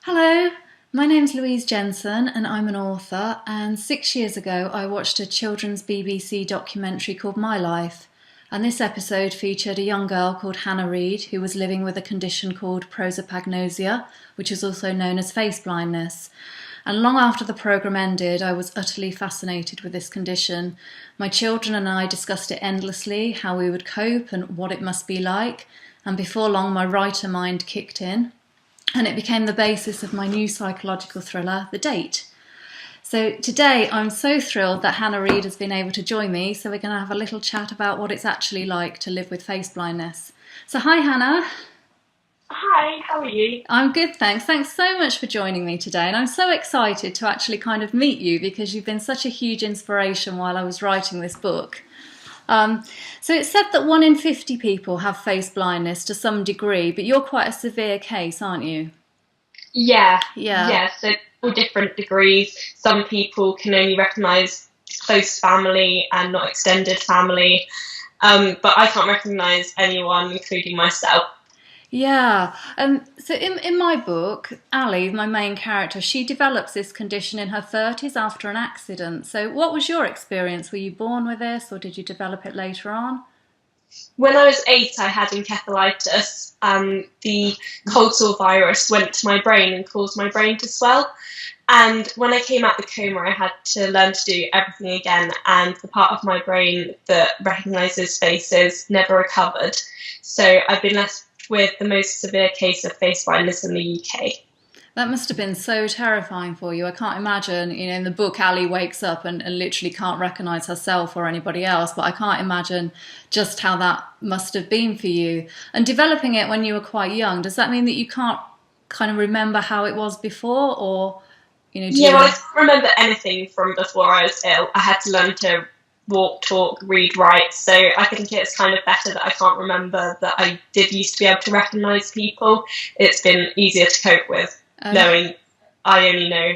Hello, my name's Louise Jensen and I'm an author, and 6 years ago I watched a children's BBC documentary called My Life, and this episode featured a young girl called Hannah Reid who was living with a condition called Prosopagnosia, which is also known as face blindness. And long after the programme ended, I was utterly fascinated with this condition. My children and I discussed it endlessly, how we would cope and what it must be like, and before long my writer mind kicked in. And it became the basis of my new psychological thriller, The Date. So today I'm so thrilled that Hannah Reid has been able to join me, so we're going to have a little chat about what it's actually like to live with face blindness. So hi Hannah. Hi, how are you? I'm good, thanks. Thanks so much for joining me today, and I'm so excited to actually kind of meet you because you've been such a huge inspiration while I was writing this book. So it's said that 1 in 50 people have face blindness to some degree, but you're quite a severe case, aren't you? Yeah, Yeah. yeah, so all different degrees. Some people can only recognise close family and not extended family, but I can't recognise anyone, including myself. Yeah. So in my book, Ali, my main character, she develops this condition in her 30s after an accident. So what was your experience? Were you born with this or did you develop it later on? When I was 8, I had encephalitis, and the cold sore virus went to my brain and caused my brain to swell. And when I came out the coma, I had to learn to do everything again, and the part of my brain that recognises faces never recovered. So I've been left with the most severe case of face blindness in the UK. That must have been so terrifying for you. I can't imagine, in the book, Ali wakes up and literally can't recognise herself or anybody else, but I can't imagine just how that must have been for you. And developing it when you were quite young, does that mean that you can't kind of remember how it was before, or, do Yeah, you... well, I can't remember anything from before I was ill. I had to learn to walk, talk, read, write. So I think it's kind of better that I can't remember that I did used to be able to recognise people. It's been easier to cope with knowing I only know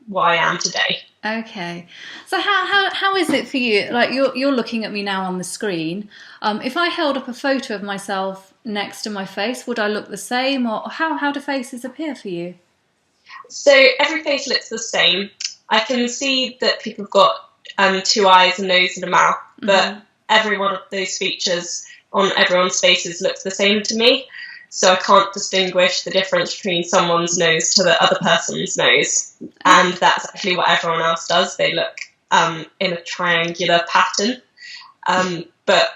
what I am today. Okay. So how is it for you? Like you're looking at me now on the screen. If I held up a photo of myself next to my face, would I look the same, or how do faces appear for you? So every face looks the same. I can see that people have got 2 eyes, a nose, and a mouth, but every one of those features on everyone's faces looks the same to me. So I can't distinguish the difference between someone's nose to the other person's nose. And that's actually what everyone else does. They look in a triangular pattern. But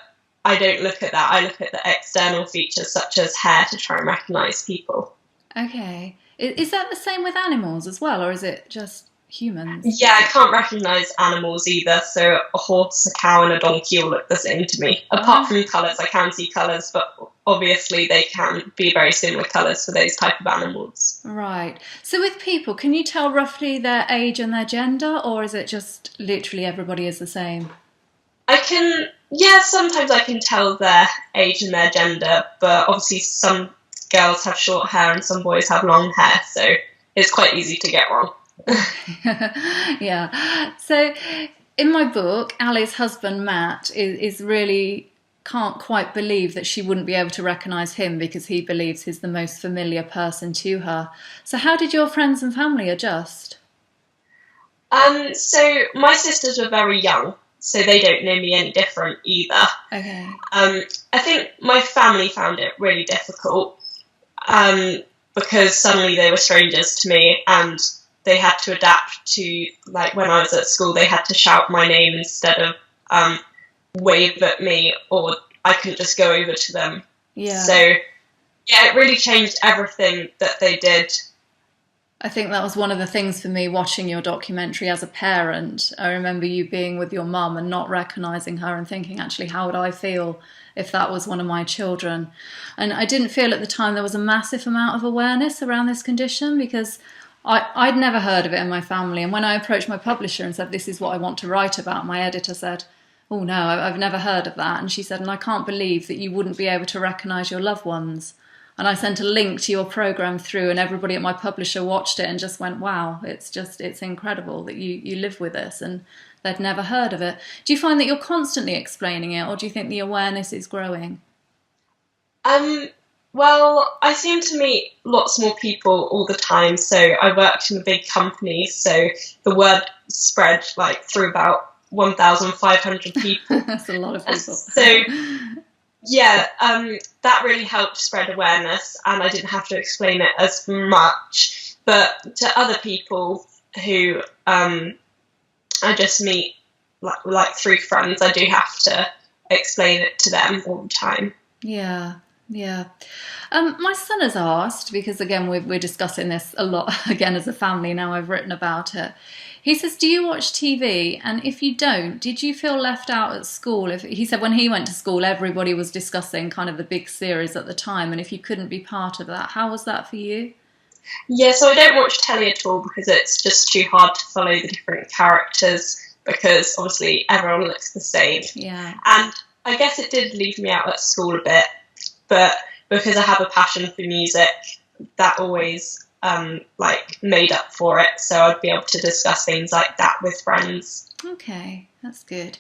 I don't look at that. I look at the external features such as hair to try and recognise people. Okay. Is that the same with animals as well, or is it just humans? Yeah, I can't recognise animals either. So a horse, a cow, and a donkey all look the same to me. Apart from colours, I can see colours, but obviously they can be very similar colours for those type of animals. Right. So with people, can you tell roughly their age and their gender, or is it just literally everybody is the same? Sometimes I can tell their age and their gender, but obviously some girls have short hair and some boys have long hair, so it's quite easy to get wrong. Yeah. So in my book, Ali's husband, Matt, is really can't quite believe that she wouldn't be able to recognise him because he believes he's the most familiar person to her. So how did your friends and family adjust? So my sisters were very young, so they don't know me any different either. Okay. I think my family found it really difficult because suddenly they were strangers to me and they had to adapt to, like, when I was at school, they had to shout my name instead of wave at me, or I couldn't just go over to them. Yeah. So, yeah, it really changed everything that they did. I think that was one of the things for me watching your documentary as a parent. I remember you being with your mum and not recognising her and thinking, actually, how would I feel if that was one of my children? And I didn't feel at the time there was a massive amount of awareness around this condition because I'd never heard of it in my family. And when I approached my publisher and said, this is what I want to write about, my editor said, oh no, I've never heard of that. And she said, and I can't believe that you wouldn't be able to recognise your loved ones. And I sent a link to your programme through, and everybody at my publisher watched it and just went, wow, it's incredible that you live with this, and they'd never heard of it. Do you find that you're constantly explaining it, or do you think the awareness is growing? Well, I seem to meet lots more people all the time. So I worked in a big company, so the word spread like through about 1,500 people. That's a lot of people. So yeah, that really helped spread awareness, and I didn't have to explain it as much. But to other people who I just meet like through friends, I do have to explain it to them all the time. Yeah, yeah. My son has asked, because again, we're discussing this a lot again as a family now, I've written about it. He says, do you watch TV? And if you don't, did you feel left out at school? He said when he went to school, everybody was discussing kind of the big series at the time. And if you couldn't be part of that, how was that for you? Yeah, so I don't watch telly at all because it's just too hard to follow the different characters because obviously everyone looks the same. Yeah. And I guess it did leave me out at school a bit, but because I have a passion for music, that always made up for it. So I'd be able to discuss things like that with friends. Okay, that's good.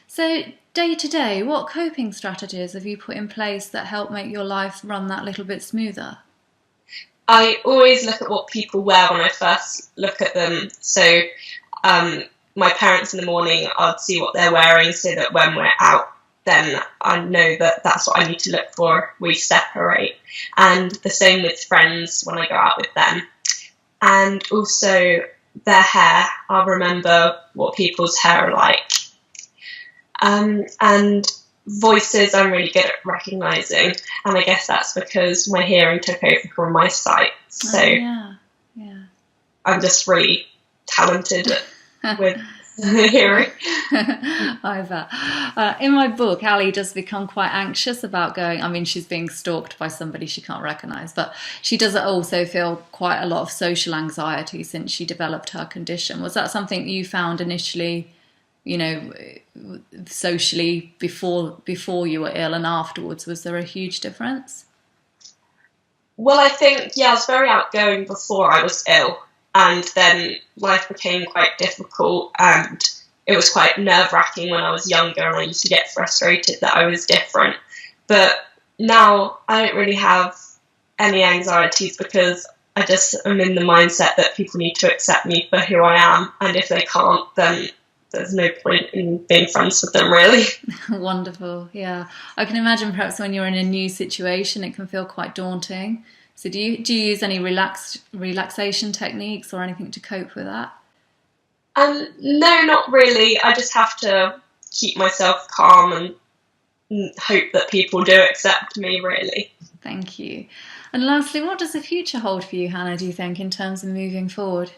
So day to day, what coping strategies have you put in place that help make your life run that little bit smoother? I always look at what people wear when I first look at them. So my parents in the morning, I'd see what they're wearing so that when we're out, then I know that that's what I need to look for. We separate. And the same with friends when I go out with them. And also their hair. I'll remember what people's hair are like. And voices I'm really good at recognising. And I guess that's because my hearing took over from my sight. So yeah. I'm just really talented with hearing. I bet. In my book, Hallie does become quite anxious about going. I mean, she's being stalked by somebody she can't recognise, but she does also feel quite a lot of social anxiety since she developed her condition. Was that something you found initially, socially before you were ill and afterwards? Was there a huge difference? Well, I think, I was very outgoing before I was ill. And then life became quite difficult and it was quite nerve-wracking when I was younger and I used to get frustrated that I was different. But now I don't really have any anxieties because I just am in the mindset that people need to accept me for who I am. And if they can't, then there's no point in being friends with them, really. Wonderful, yeah. I can imagine perhaps when you're in a new situation, it can feel quite daunting. So do you use any relaxation techniques or anything to cope with that? No, not really. I just have to keep myself calm and hope that people do accept me, really. Thank you. And lastly, what does the future hold for you, Hannah, do you think, in terms of moving forward?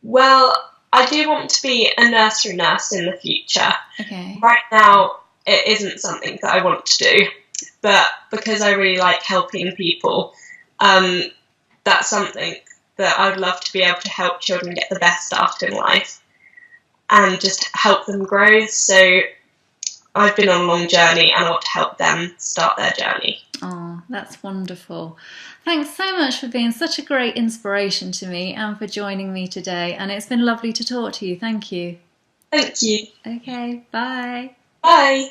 Well, I do want to be a nursery nurse in the future. Okay. Right now, it isn't something that I want to do. But because I really like helping people, that's something that I would love to be able to help children get the best start in life and just help them grow. So I've been on a long journey and I want to help them start their journey. Oh, that's wonderful. Thanks so much for being such a great inspiration to me and for joining me today. And it's been lovely to talk to you. Thank you. Thank you. Okay, bye. Bye.